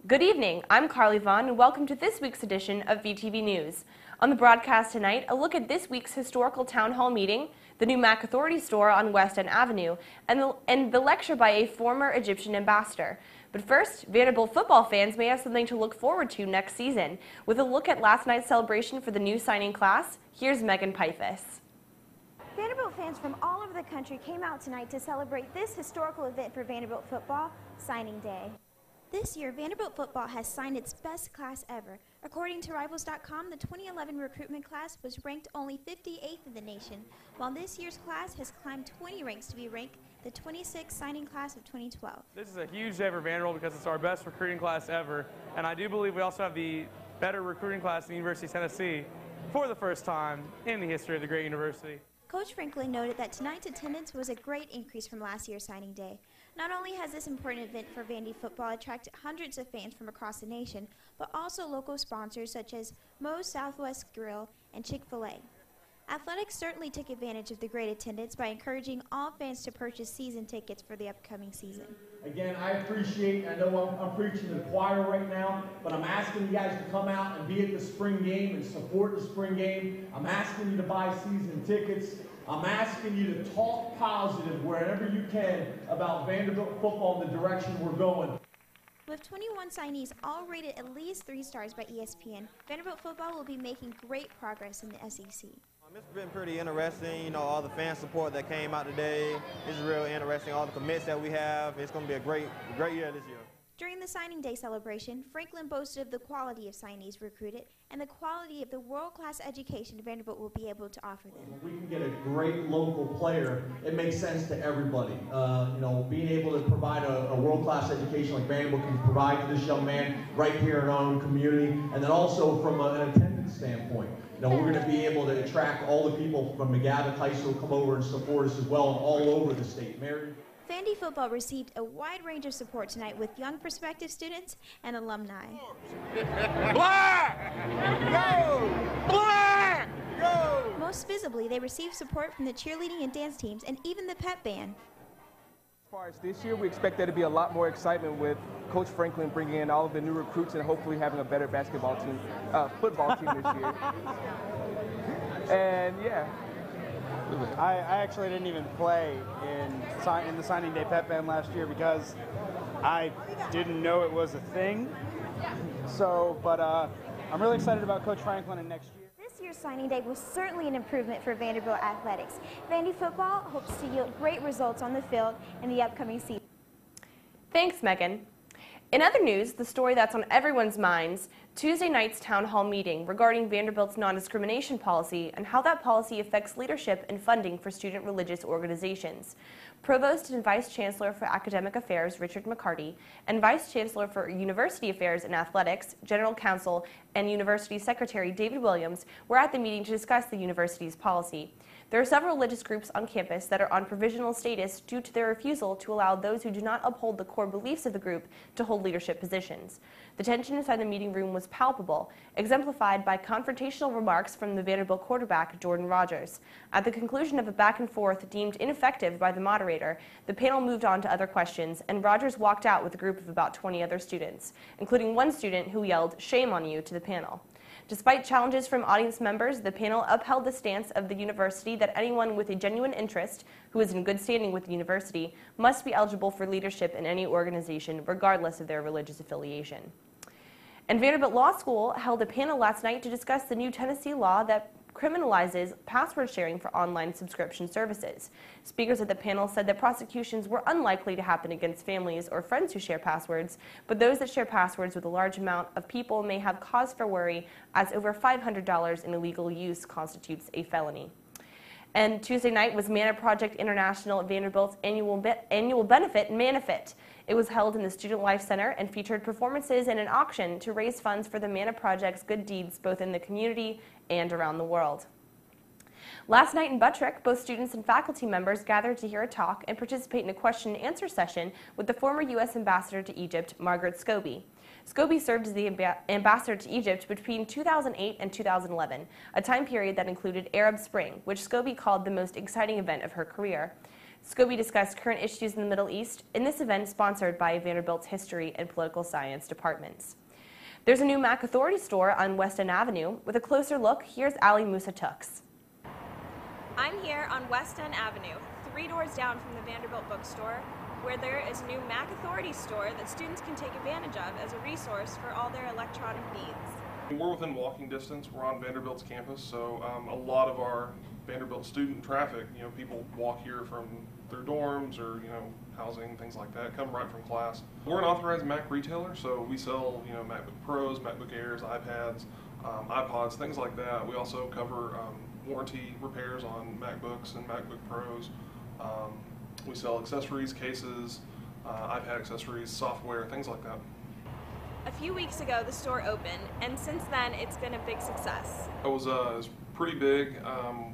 Good evening, I'm Carly Vaughn and welcome to this week's edition of VTV News. On the broadcast tonight, a look at this week's historical town hall meeting, the new MacAuthority store on West End Avenue, and the lecture by a former Egyptian ambassador. But first, Vanderbilt football fans may have something to look forward to next season. With a look at last night's celebration for the new signing class, here's Megan Pifus. Vanderbilt fans from all over the country came out tonight to celebrate this historical event for Vanderbilt football, Signing Day. This year, Vanderbilt football has signed its best class ever. According to Rivals.com, the 2011 recruitment class was ranked only 58th in the nation, while this year's class has climbed 20 ranks to be ranked the 26th signing class of 2012. This is a huge day for Vanderbilt because it's our best recruiting class ever, and I do believe we also have the better recruiting class in the University of Tennessee for the first time in the history of the great university. Coach Franklin noted that tonight's attendance was a great increase from last year's signing day. Not only has this important event for Vandy football attracted hundreds of fans from across the nation, but also local sponsors such as Moe's Southwest Grill and Chick-fil-A. Athletics certainly took advantage of the great attendance by encouraging all fans to purchase season tickets for the upcoming season. Again, I appreciate, I know I'm preaching to the choir right now, but I'm asking you guys to come out and be at the spring game and support the spring game. I'm asking you to buy season tickets. I'm asking you to talk positive wherever you can about Vanderbilt football and the direction we're going. With 21 signees all rated at least 3 stars by ESPN, Vanderbilt football will be making great progress in the SEC. It's been pretty interesting, you know, all the fan support that came out today. It's really interesting, all the commits that we have. It's going to be a great year this year. During the signing day celebration, Franklin boasted of the quality of signees recruited and the quality of the world-class education Vanderbilt will be able to offer them. When we can get a great local player, it makes sense to everybody. You know, being able to provide a world-class education like Vanderbilt can provide to this young man right here in our own community, and then also from an attendance standpoint. You know, we're going to be able to attract all the people from McGavock High School come over and support us as well, and all over the state. Mary? Vandy football received a wide range of support tonight with young prospective students and alumni. Black! Go! Black! Go! Most visibly, they received support from the cheerleading and dance teams and even the pep band. As far as this year, we expect there to be a lot more excitement with Coach Franklin bringing in all of the new recruits and hopefully having a better football team this year. And yeah. I actually didn't even play in the signing day pep band last year because I didn't know it was a thing. So, but I'm really excited about Coach Franklin and next year. This year's signing day was certainly an improvement for Vanderbilt athletics. Vandy football hopes to yield great results on the field in the upcoming season. Thanks, Megan. In other news, the story that's on everyone's minds, Tuesday night's town hall meeting regarding Vanderbilt's non-discrimination policy and how that policy affects leadership and funding for student religious organizations. Provost and Vice Chancellor for Academic Affairs Richard McCarty and Vice Chancellor for University Affairs and Athletics, General Counsel, and University Secretary David Williams were at the meeting to discuss the university's policy. There are several religious groups on campus that are on provisional status due to their refusal to allow those who do not uphold the core beliefs of the group to hold leadership positions. The tension inside the meeting room was palpable, exemplified by confrontational remarks from the Vanderbilt quarterback, Jordan Rogers. At the conclusion of a back and forth deemed ineffective by the moderator, the panel moved on to other questions, and Rogers walked out with a group of about 20 other students, including one student who yelled, "Shame on you," to the panel. Despite challenges from audience members, the panel upheld the stance of the university that anyone with a genuine interest who is in good standing with the university must be eligible for leadership in any organization, regardless of their religious affiliation. And Vanderbilt Law School held a panel last night to discuss the new Tennessee law that criminalizes password sharing for online subscription services. Speakers at the panel said that prosecutions were unlikely to happen against families or friends who share passwords, but those that share passwords with a large amount of people may have cause for worry, as over $500 in illegal use constitutes a felony. And Tuesday night was Mana Project International at Vanderbilt's annual benefit, Manafit. It was held in the Student Life Center and featured performances and an auction to raise funds for the Mana Project's good deeds both in the community and around the world. Last night in Buttrick, both students and faculty members gathered to hear a talk and participate in a question and answer session with the former U.S. Ambassador to Egypt, Margaret Scobie. Scobie served as the ambassador to Egypt between 2008 and 2011, a time period that included Arab Spring, which Scobie called the most exciting event of her career. Scobie discussed current issues in the Middle East in this event sponsored by Vanderbilt's History and Political Science departments. There's a new MacAuthority store on West End Avenue. With a closer look, here's Ali Musa-Tux. I'm here on West End Avenue, 3 doors down from the Vanderbilt bookstore, where there is a new MacAuthority store that students can take advantage of as a resource for all their electronic needs. We're within walking distance. We're on Vanderbilt's campus, so a lot of our Vanderbilt student traffic, people walk here from their dorms or, housing, things like that, come right from class. We're an authorized Mac retailer, so we sell, MacBook Pros, MacBook Airs, iPads, iPods, things like that. We also cover warranty repairs on MacBooks and MacBook Pros. We sell accessories, cases, iPad accessories, software, things like that. A few weeks ago, the store opened, and since then, it's been a big success. It was pretty big.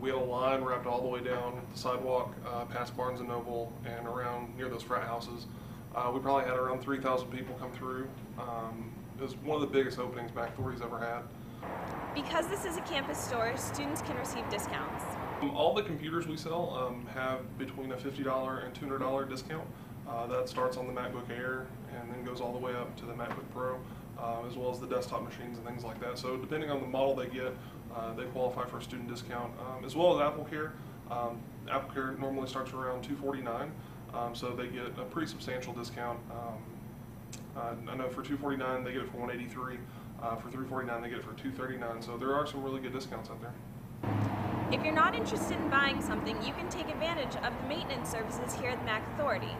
We had a line wrapped all the way down the sidewalk, past Barnes & Noble, and around near those frat houses. We probably had around 3,000 people come through. It was one of the biggest openings MacAuthority's ever had. Because this is a campus store, students can receive discounts. All the computers we sell have between a $50 and $200 discount. That starts on the MacBook Air and then goes all the way up to the MacBook Pro, as well as the desktop machines and things like that. So depending on the model they get, they qualify for a student discount, as well as AppleCare. AppleCare normally starts around $249, so they get a pretty substantial discount. I know for $249 they get it for $183. For $349 they get it for $239. So there are some really good discounts out there. If you're not interested in buying something, you can take advantage of the maintenance services here at the MacAuthority.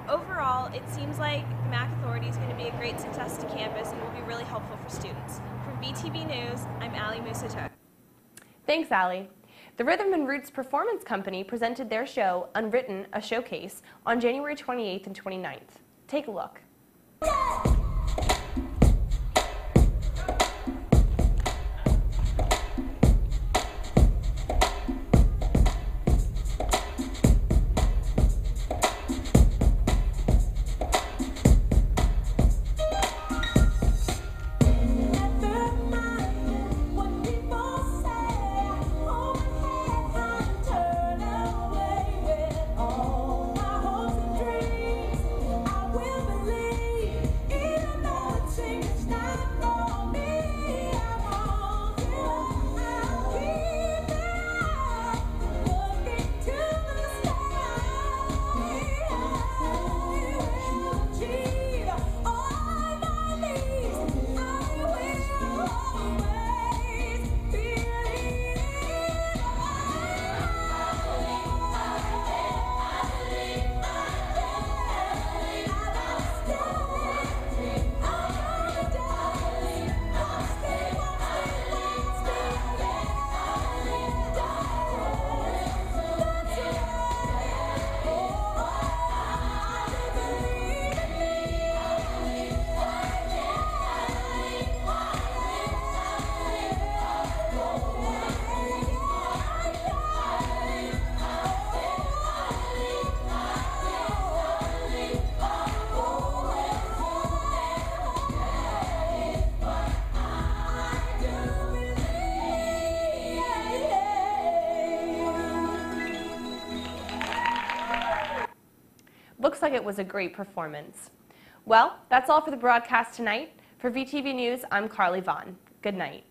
Overall, it seems like the MacAuthority is going to be a great success to campus and will be really helpful for students. For VTV News, I'm Ali Musa-Tux. Thanks, Ali. The Rhythm and Roots Performance Company presented their show, Unwritten, a Showcase, on January 28th and 29th. Take a look. Looks like it was a great performance. Well, that's all for the broadcast tonight. For VTV News, I'm Carly Vaughn. Good night.